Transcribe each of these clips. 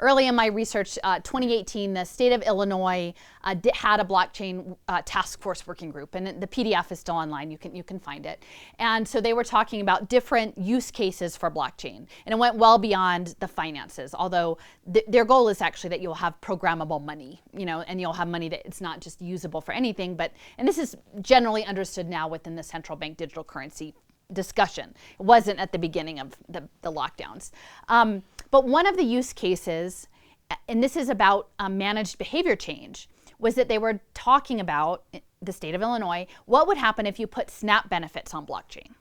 early in my research, 2018, the state of Illinois had a blockchain task force working group, and the PDF is still online. You can find it. And so they were talking about different use cases for blockchain, and it went well beyond the finances. Although their goal is actually that you'll have programmable money, and you'll have money that it's not just usable for anything. And this is generally understood now within the central bank digital currency discussion. It wasn't at the beginning of the lockdowns. But one of the use cases, and this is about managed behavior change, was that they were talking about, the state of Illinois, what would happen if you put SNAP benefits on blockchain,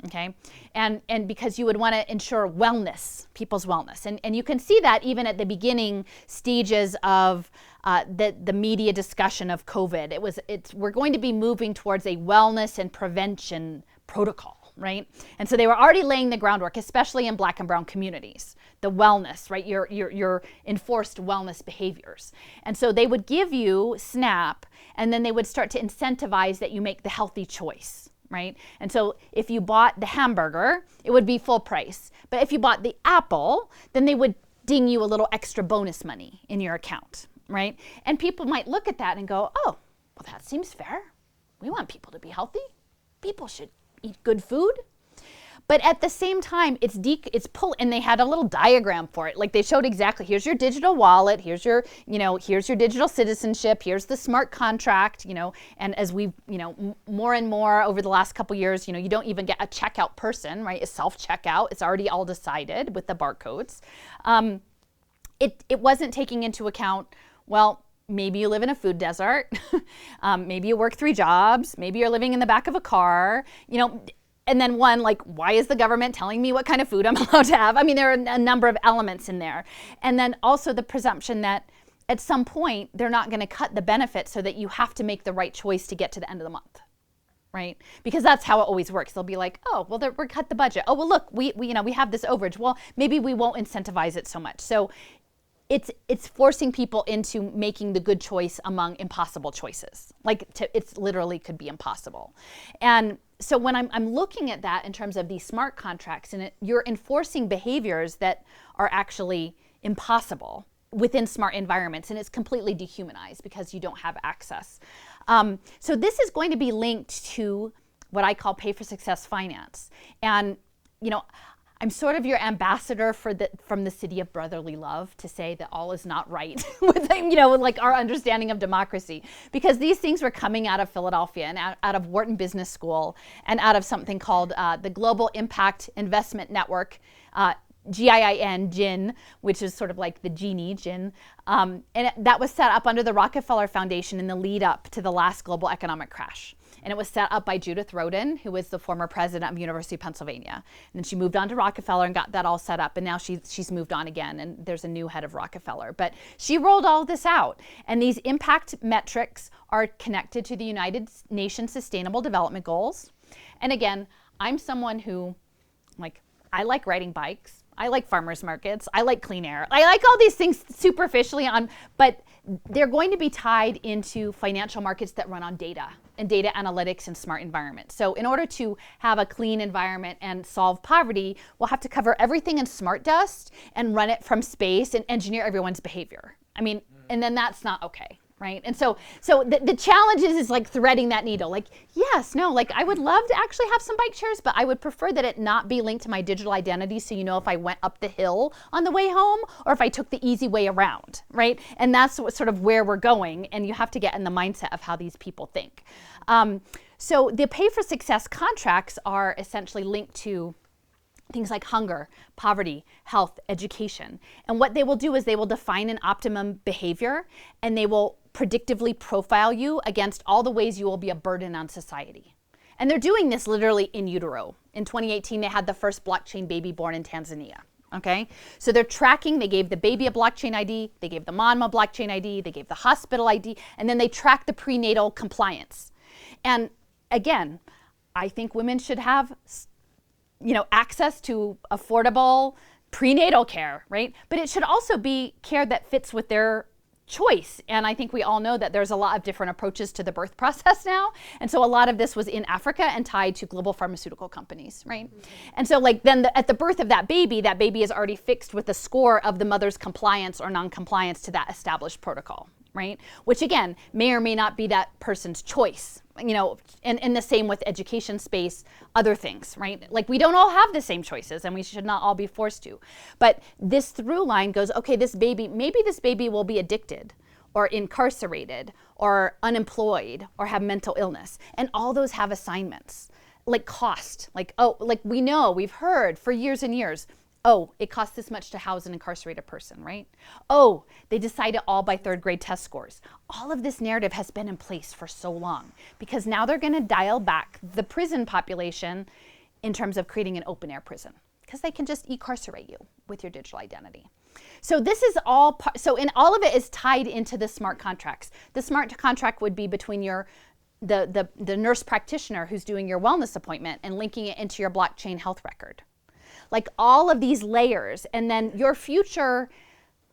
okay? And because you would want to ensure wellness, people's wellness. And you can see that even at the beginning stages of the media discussion of COVID. We're going to be moving towards a wellness and prevention protocol, right? And so they were already laying the groundwork, especially in Black and brown communities, the wellness, right? Your enforced wellness behaviors. And so they would give you SNAP, and then they would start to incentivize that you make the healthy choice, right? And so if you bought the hamburger, it would be full price. But if you bought the apple, then they would ding you a little extra bonus money in your account, right? And people might look at that and go, oh, well, that seems fair. We want people to be healthy. People should eat good food. But at the same time, it's and they had a little diagram for it. Like they showed exactly, here's your digital wallet, here's your digital citizenship, here's the smart contract, and as we've, more and more over the last couple years, you don't even get a checkout person, right? A self-checkout, it's already all decided with the barcodes. It wasn't taking into account, well, maybe you live in a food desert, maybe you work 3 jobs, maybe you're living in the back of a car, and then why is the government telling me what kind of food I'm allowed to have? I mean, there are a number of elements in there. And then also the presumption that at some point, they're not going to cut the benefit so that you have to make the right choice to get to the end of the month, right? Because that's how it always works. They'll be like, oh, well, we're cut the budget. Oh, well, look, we have this overage. Well, maybe we won't incentivize it so much. So it's forcing people into making the good choice among impossible choices. It's literally could be impossible. And so when I'm looking at that in terms of these smart contracts, and you're enforcing behaviors that are actually impossible within smart environments, and it's completely dehumanized because you don't have access. So this is going to be linked to what I call pay for success finance. And, I'm sort of your ambassador from the city of brotherly love to say that all is not right with, our understanding of democracy, because these things were coming out of Philadelphia and out of Wharton Business School and out of something called the Global Impact Investment Network, GIN, which is sort of like the genie, GIN. And that was set up under the Rockefeller Foundation in the lead up to the last global economic crash. And it was set up by Judith Rodin, who was the former president of University of Pennsylvania. And then she moved on to Rockefeller and got that all set up. And now she's moved on again, and there's a new head of Rockefeller. But she rolled all this out. And these impact metrics are connected to the United Nations Sustainable Development Goals. And again, I'm someone who, I like riding bikes. I like farmers markets. I like clean air. I like all these things superficially but they're going to be tied into financial markets that run on data and data analytics and smart environments. So in order to have a clean environment and solve poverty, we'll have to cover everything in smart dust and run it from space and engineer everyone's behavior. I mean, and then that's not okay. Right? And so the challenge is threading that needle. I would love to actually have some bike shares, but I would prefer that it not be linked to my digital identity. So, if I went up the hill on the way home or if I took the easy way around, right? And that's sort of where we're going. And you have to get in the mindset of how these people think. So the pay for success contracts are essentially linked to things like hunger, poverty, health, education. And what they will do is they will define an optimum behavior, and they will predictively profile you against all the ways you will be a burden on society. And they're doing this literally in utero. In 2018, they had the first blockchain baby born in Tanzania. Okay, so they're tracking, they gave the baby a blockchain ID, they gave the mom a blockchain ID, they gave the hospital ID, and then they track the prenatal compliance. And again, I think women should have access to affordable prenatal care, right? But it should also be care that fits with their choice. And I think we all know that there's a lot of different approaches to the birth process now. And so a lot of this was in Africa and tied to global pharmaceutical companies, right? And so like then at the birth of that baby is already fixed with the score of the mother's compliance or non-compliance to that established protocol, right? Which again, may or may not be that person's choice, you know, and the same with education space, other things, right? Like we don't all have the same choices and we should not all be forced to. But this through line goes, okay, maybe this baby will be addicted or incarcerated or unemployed or have mental illness. And all those have assignments, like cost, like, oh, like we've heard for years and years, oh, it costs this much to house an incarcerated person, right? Oh, they decide it all by third grade test scores. All of this narrative has been in place for so long because now they're going to dial back the prison population in terms of creating an open air prison because they can just incarcerate you with your digital identity. So this is all, and all of it is tied into the smart contracts. The smart contract would be between the nurse practitioner who's doing your wellness appointment and linking it into your blockchain health record. Like all of these layers, and then your future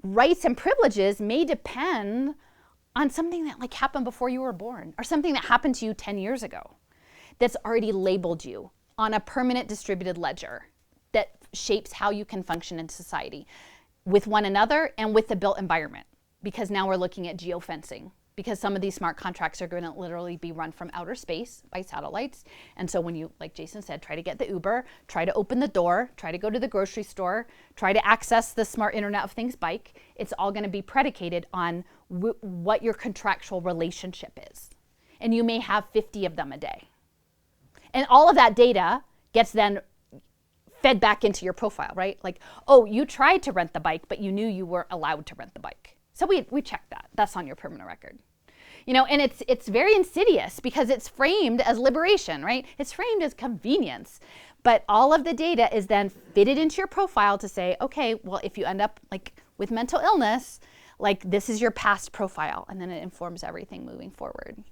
rights and privileges may depend on something that like happened before you were born or something that happened to you 10 years ago that's already labeled you on a permanent distributed ledger that shapes how you can function in society with one another and with the built environment. Because now we're looking at geofencing, because some of these smart contracts are going to literally be run from outer space by satellites. And so when you, like Jason said, try to get the Uber, try to open the door, try to go to the grocery store, try to access the smart Internet of Things bike, it's all going to be predicated on what your contractual relationship is. And you may have 50 of them a day. And all of that data gets then fed back into your profile, right? Like, oh, you tried to rent the bike, but you knew you weren't allowed to rent the bike. So we check that. That's on your permanent record. You know, and it's very insidious because it's framed as liberation, right? It's framed as convenience. But all of the data is then fitted into your profile to say, okay, well, if you end up like with mental illness, like this is your past profile, and then it informs everything moving forward.